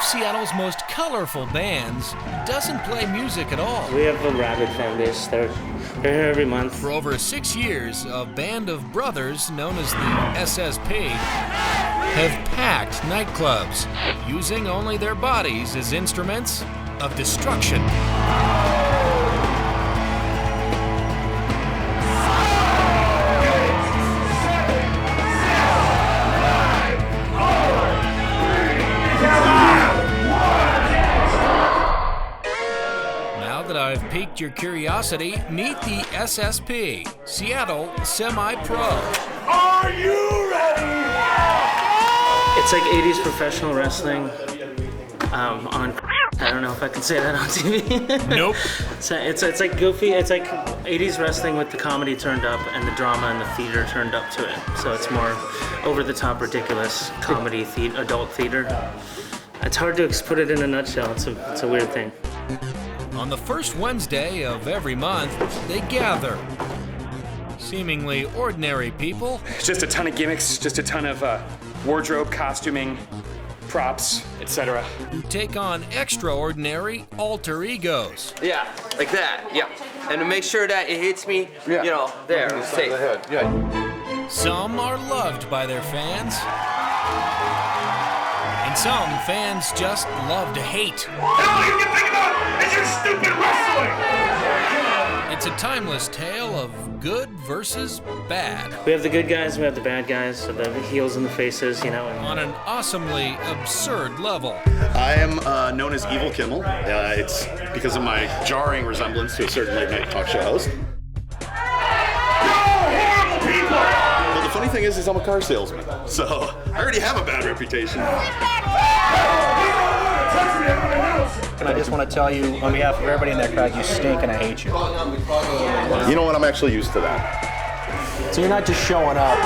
of Seattle's most colorful bands doesn't play music at all. We have a rabid fan base. They're here every month. For over 6 years, a band of brothers known as the SSP have packed nightclubs, using only their bodies as instruments of destruction. Now that I've piqued your curiosity, meet the SSP, Seattle Semi-Pro. Are you ready? It's like 80s professional wrestling on. I don't know if I can say that on TV. Nope. It's like goofy. It's like 80s wrestling with the comedy turned up and the drama and the theater turned up to it. So it's more over-the-top, ridiculous comedy, adult theater. It's hard to put it in a nutshell. It's a weird thing. On the first Wednesday of every month, they gather. Seemingly ordinary people. Just a ton of gimmicks, just a ton of wardrobe, costuming, props, etc. Who take on extraordinary alter egos. Yeah, like that, yeah. And to make sure that it hits me, you know, there, safe. Some are loved by their fans. And some fans just love to hate. All you can think about is your stupid wrestling! It's a timeless tale of good versus bad. We have the good guys, we have the bad guys, so the heels and the faces, you know. On an awesomely absurd level. I am known as Evil Kimmel. It's because of my jarring resemblance to a certain late night talk show host. You're horrible people! Well, the funny thing is I'm a car salesman, so I already have a bad reputation. And I just want to tell you, on behalf of everybody in that crowd, you stink and I hate you. You know what? I'm actually used to that. So you're not just showing up,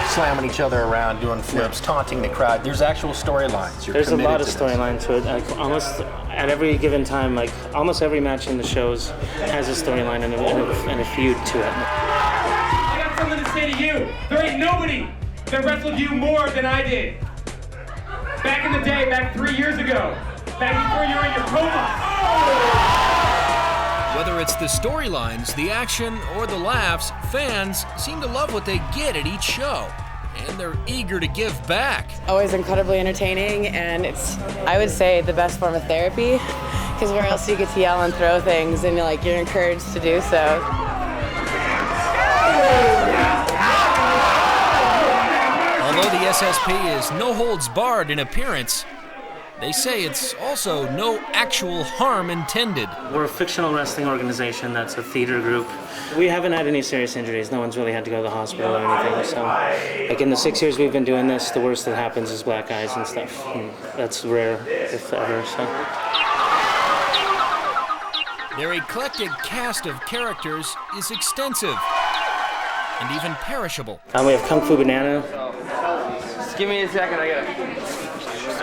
slamming each other around, doing flips, taunting the crowd. There's actual storylines. There's a lot of storyline to it. Like, almost at every given time, like almost every match in the shows has a storyline and a feud to it. I got something to say to you. There ain't nobody that wrestled you more than I did. Back in the day, back 3 years ago. Back before you were in your coma. Whether it's the storylines, the action, or the laughs, fans seem to love what they get at each show. And they're eager to give back. Always incredibly entertaining, and it's, I would say, the best form of therapy. Because where else do you get to yell and throw things, and you're encouraged to do so. Although the SSP is no holds barred in appearance, they say it's also no actual harm intended. We're a fictional wrestling organization that's a theater group. We haven't had any serious injuries. No one's really had to go to the hospital or anything. So, like in the 6 years we've been doing this, the worst that happens is black eyes and stuff. And that's rare, if ever. So. Their eclectic cast of characters is extensive and even perishable. We have Kung Fu Banana. Just give me a second, I gotta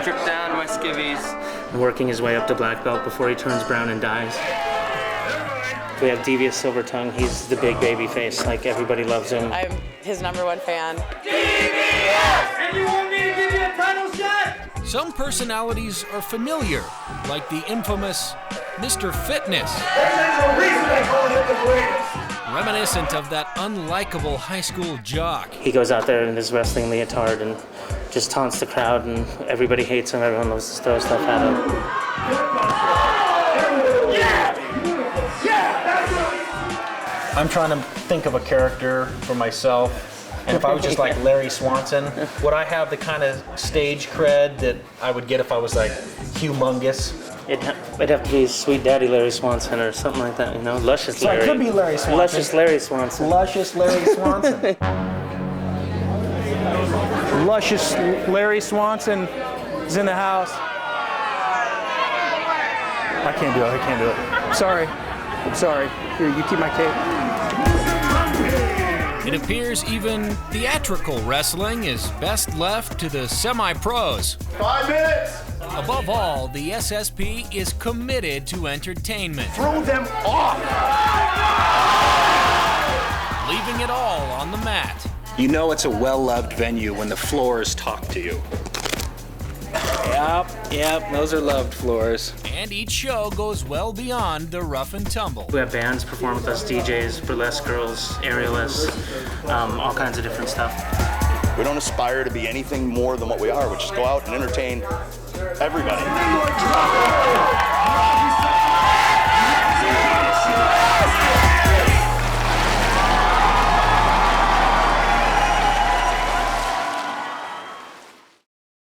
strip down my skivvies. Working his way up to black belt before he turns brown and dies. We have Devious Silver Tongue. He's the big baby face. Like, everybody loves him. I'm his #1 fan. Devious! And you want me to give you a title shot? Some personalities are familiar, like the infamous Mr. Fitness. There's a reason they call him the greatest. Reminiscent of that unlikable high school jock. He goes out there in his wrestling leotard and just taunts the crowd, and everybody hates him. Everyone loves to throw stuff at him. I'm trying to think of a character for myself. And if I was just like Larry Swanson, would I have the kind of stage cred that I would get if I was like humongous? It'd have to be Sweet Daddy Larry Swanson or something like that, you know? Luscious So Larry. I could be Larry Swanson. Luscious Larry Swanson. Luscious Larry Swanson. Luscious Larry Swanson is in the house. I can't do it. Sorry. Here, you keep my tape. It appears even theatrical wrestling is best left to the semi-pros. 5 minutes! Above all, the SSP is committed to entertainment. Throw them off! Leaving it all on the mat. You know it's a well-loved venue when the floors talk to you. Yep, those are loved floors. And each show goes well beyond the rough and tumble. We have bands perform with us, DJs, burlesque girls, aerialists, all kinds of different stuff. We don't aspire to be anything more than what we are, which is go out and entertain everybody.